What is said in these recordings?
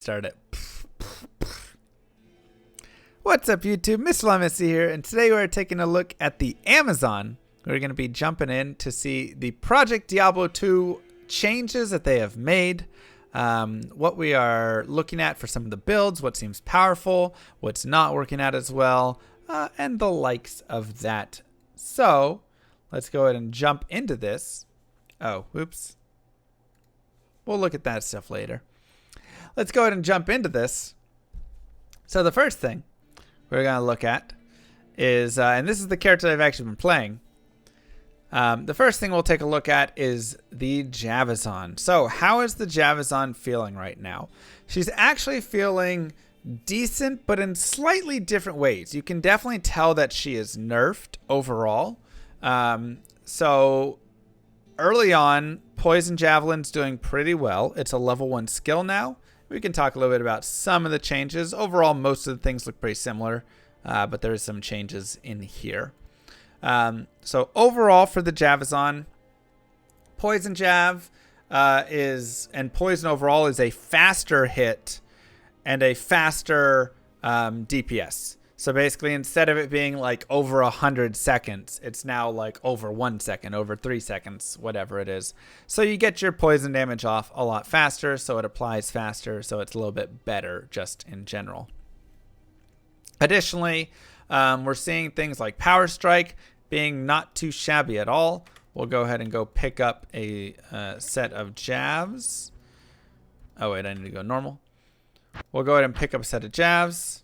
Start it. What's up, YouTube? Mr. Lemissy here, and today we're taking a look at the Amazon. We're going to be jumping in to see the Project Diablo 2 changes that they have made, what we are looking at for some of the builds, what seems powerful, what's not working out as well, and the likes of that. So let's go ahead and jump into this. Oh, whoops. We'll look at that stuff later. Let's go ahead and jump into this. So the first thing we're going to look at is, and this is the character I've actually been playing. The first thing we'll take a look at is the Javazon. So how is the Javazon feeling right now? She's actually feeling decent, but in slightly different ways. You can definitely tell that she is nerfed overall. So early on, Poison Javelin's doing pretty well. It's a level 1 skill now. We can talk a little bit about some of the changes. Overall, most of the things look pretty similar, but there is some changes in here. So overall for the Javazon, Poison Jav and Poison overall is a faster hit and a faster DPS. So basically, instead of it being like over 100 seconds, it's now like over 1 second, over 3 seconds, whatever it is. So you get your poison damage off a lot faster, so it applies faster, so it's a little bit better just in general. Additionally, we're seeing things like Power Strike being not too shabby at all. We'll go ahead and go pick up a set of Javs. Oh wait, I need to go normal. We'll go ahead and pick up a set of Javs.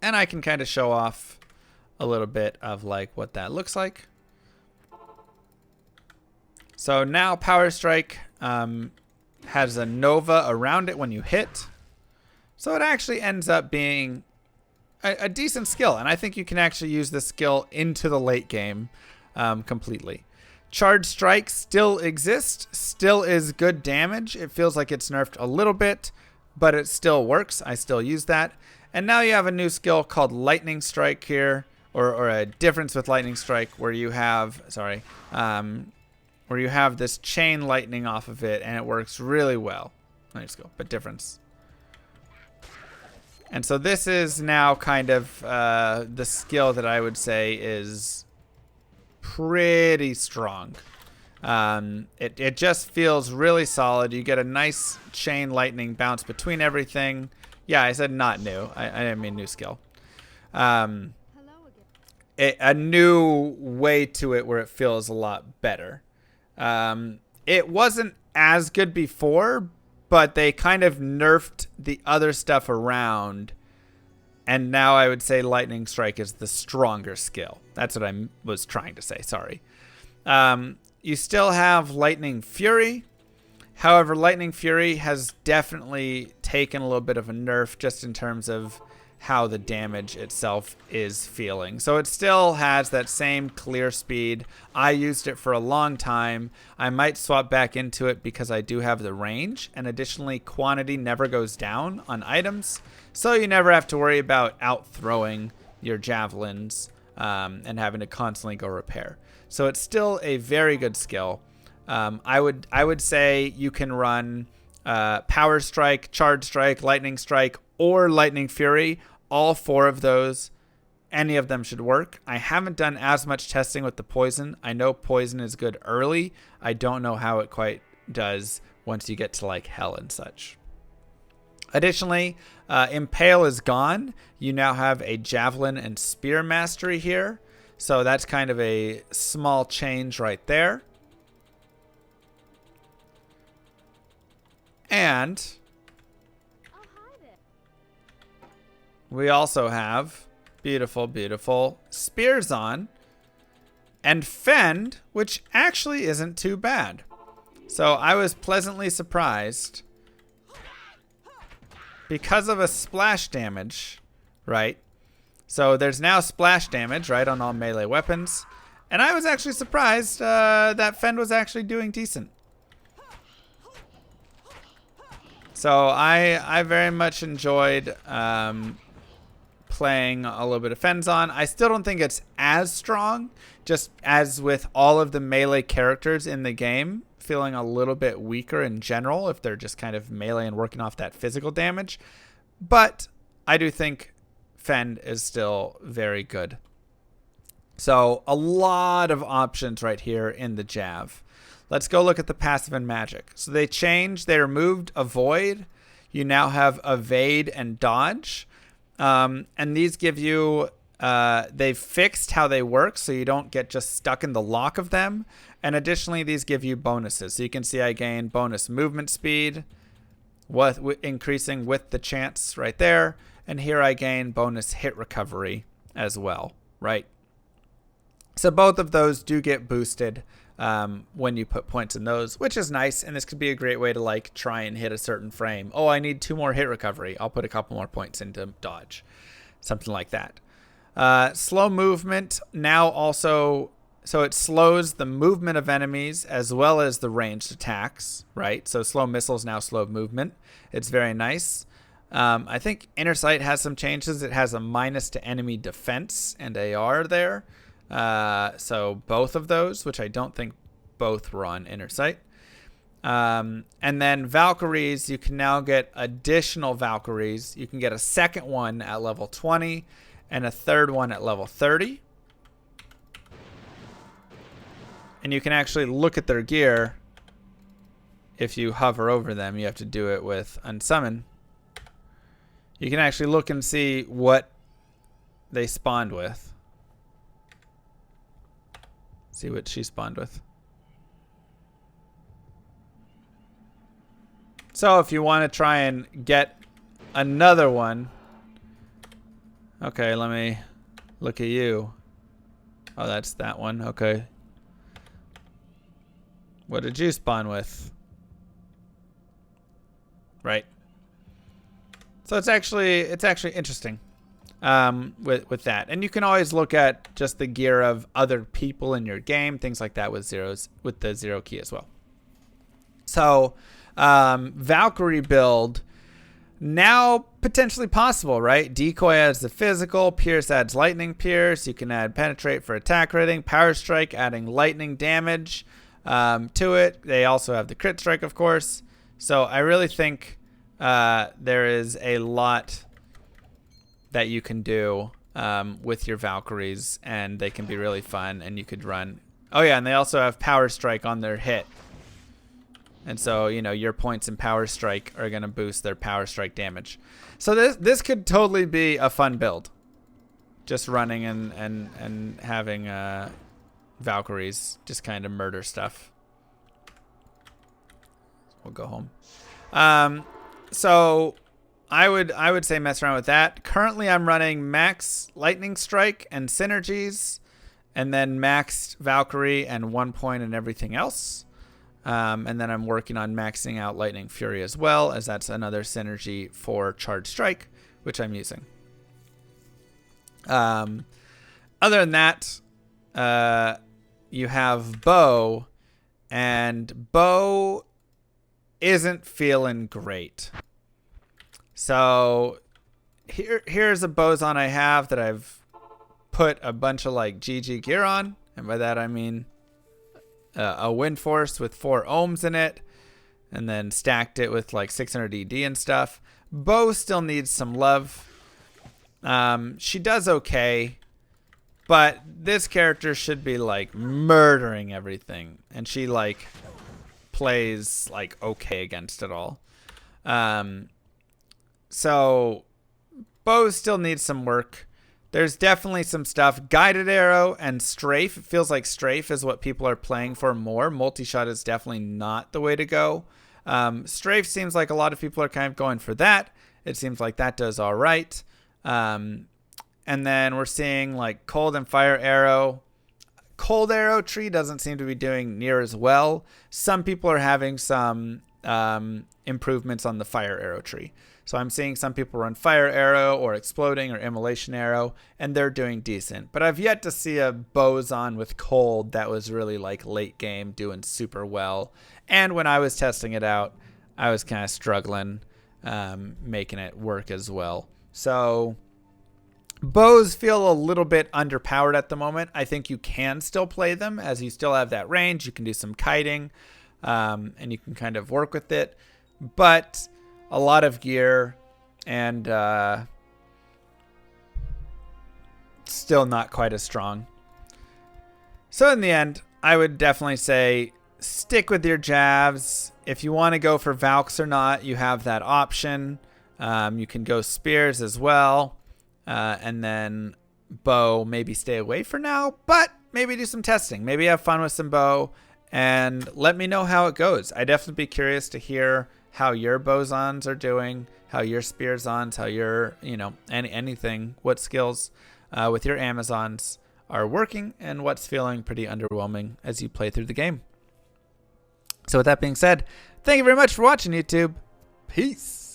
And I can kind of show off a little bit of like what that looks like. So now Power Strike has a Nova around it when you hit. So it actually ends up being a decent skill. And I think you can actually use this skill into the late game completely. Charge Strike still exists, still is good damage. It feels like it's nerfed a little bit, but it still works. I still use that. And now you have a new skill called Lightning Strike here, or a difference with Lightning Strike where you have, where you have this chain lightning off of it, and it works really well. Let me just go, but difference. And so this is now kind of the skill that I would say is pretty strong. It just feels really solid. You get a nice chain lightning bounce between everything. Yeah, I said not new. I didn't mean new skill. A new way to it where it feels a lot better. It wasn't as good before, but they kind of nerfed the other stuff around. And now I would say Lightning Strike is the stronger skill. That's what I was trying to say. Sorry. You still have Lightning Fury. However, Lightning Fury has definitely taken a little bit of a nerf just in terms of how the damage itself is feeling. So it still has that same clear speed. I used it for a long time. I might swap back into it because I do have the range. And additionally, quantity never goes down on items. So you never have to worry about out-throwing your javelins and having to constantly go repair. So it's still a very good skill. I would say you can run Power Strike, Charge Strike, Lightning Strike, or Lightning Fury. All 4 of those, any of them should work. I haven't done as much testing with the Poison. I know Poison is good early. I don't know how it quite does once you get to like Hell and such. Additionally, Impale is gone. You now have a Javelin and Spear Mastery here. So that's kind of a small change right there. And we also have beautiful, beautiful Spears on and Fend, which actually isn't too bad. So I was pleasantly surprised because of a splash damage, right? So there's now splash damage, right, on all melee weapons. And I was actually surprised that Fend was actually doing decent. So I very much enjoyed playing a little bit of Fenzon. I still don't think it's as strong, just as with all of the melee characters in the game. feeling a little bit weaker in general if they're just kind of melee and working off that physical damage. But I do think Fend is still very good. So a lot of options right here in the Jav. Let's go look at the passive and magic. So they changed, they removed avoid. You now have evade and dodge. And these give you, they've fixed how they work so you don't get just stuck in the lock of them. And additionally, these give you bonuses. So you can see I gain bonus movement speed, increasing with the chance right there. And here I gain bonus hit recovery as well, right? So both of those do get boosted when you put points in those, which is nice. And this could be a great way to like try and hit a certain frame. Oh, I need 2 more hit recovery. I'll put a couple more points into dodge, something like that. Slow movement now also, so it slows the movement of enemies as well as the ranged attacks, right? So slow missiles now slow movement. It's very nice. I think Inner Sight has some changes. It has a minus to enemy defense and AR there. So both of those, which I don't think both were on Inner Sight. And then Valkyries, you can now get additional Valkyries. You can get a second one at level 20 and a third one at level 30. And you can actually look at their gear if you hover over them. You have to do it with Unsummon. You can actually look and see what they spawned with. See what she spawned with. So if you want to try and get another one. Okay, let me look at you. Oh, that's that one. Okay. What did you spawn with? Right. So it's actually interesting. With that, and you can always look at just the gear of other people in your game, things like that with the 0 key as well. So Valkyrie build now potentially possible, right? Decoy adds the physical, Pierce adds lightning pierce. You can add penetrate for attack rating, power strike adding lightning damage to it. They also have the crit strike, of course. So I really think there is a lot that you can do with your Valkyries, and they can be really fun, and you could run. Oh yeah, and they also have power strike on their hit. And so, you know, your points in power strike are going to boost their power strike damage. So this could totally be a fun build. Just running and having Valkyries just kind of murder stuff. We'll go home. So I would say mess around with that. Currently, I'm running max lightning strike and synergies, and then maxed Valkyrie and 1 point and everything else. And then I'm working on maxing out lightning fury as well, as that's another synergy for charge strike, which I'm using. Other than that, you have bow, and bow isn't feeling great. So here's a boson I have that I've put a bunch of like GG gear on, and by that I mean a wind force with 4 ohms in it, and then stacked it with like 600 ED and stuff. Bow still needs some love. She does okay, but this character should be like murdering everything, and she like plays like okay against it all. So bow still needs some work. There's definitely some stuff. Guided arrow and strafe. It feels like strafe is what people are playing for more. Multi-shot is definitely not the way to go. Strafe seems like a lot of people are kind of going for that. It seems like that does all right. And then we're seeing like cold and fire arrow. Cold arrow tree doesn't seem to be doing near as well. Some people are having some improvements on the fire arrow tree. So I'm seeing some people run fire arrow or exploding or immolation arrow, and they're doing decent. But I've yet to see a boson with cold that was really like late game doing super well. And when I was testing it out, I was kind of struggling making it work as well. So bows feel a little bit underpowered at the moment. I think you can still play them as you still have that range. You can do some kiting. and you can kind of work with it. But a lot of gear and still not quite as strong. So in the end, I would definitely say stick with your Javs. If you want to go for Valks or not, you have that option. You can go spears as well. And then bow, maybe stay away for now, but maybe do some testing. Maybe have fun with some bow and let me know how it goes. I'd definitely be curious to hear how your bosons are doing, how your spearsons, how your, anything, what skills with your Amazons are working and what's feeling pretty underwhelming as you play through the game. So with that being said, thank you very much for watching, YouTube. Peace.